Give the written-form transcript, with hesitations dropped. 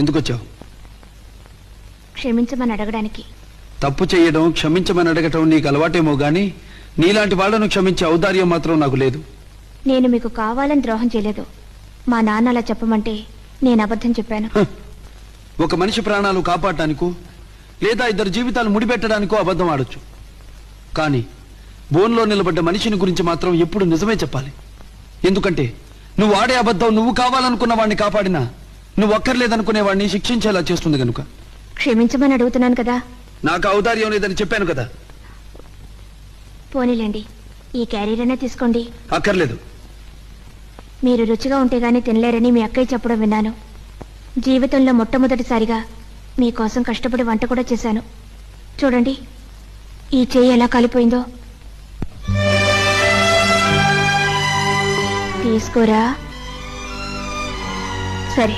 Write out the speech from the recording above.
ఎందుకు వచ్చావు? క్షమించమని అడగడానికి. తప్పు చేయడం, క్షమించమని అడగటం నీకు అలవాటేమో గాని నీలాంటి వాళ్లను క్షమించే ఔదార్యం మాత్రం నాకు లేదు. నేను మీకు కావాలని ద్రోహం చేయలేదు. మా నాన్న అలా చెప్పమంటే నేను అబద్ధం చెప్పాను. ఒక మనిషి ప్రాణాలు కాపాడటానికో లేదా ఇద్దరు జీవితాలు ముడిపెట్టడానికో అబద్ధం ఆడొచ్చు, కానీ బోన్లో నిలబడ్డ మనిషిని గురించి మాత్రం ఎప్పుడు నిజమే చెప్పాలి. ఎందుకంటే నువ్వు ఆడే అబద్ధం నువ్వు కావాలనుకున్న వాడిని కాపాడినా నువ్వు అక్కర్లేదనుకునే వాడిని శిక్షించేలా చేస్తుంది కనుక. క్షమించమని అడుగుతున్నాను కదా. నాకు ఔదార్యం లేదని చెప్పాను కదా. పోనీలేండి, ఈ క్యారియర్ అయినా తీసుకోండి. అక్కర్లేదు. మీరు రుచిగా ఉంటే గానీ తినలేరని మీ అక్కయ్య చెప్పడం విన్నాను. జీవితంలో మొట్టమొదటిసారిగా మీకోసం కష్టపడి వంట కూడా చేశాను. చూడండి, ఈ చెయ్యి ఎలా కాలిపోయిందో. తీసుకోరా. సరే.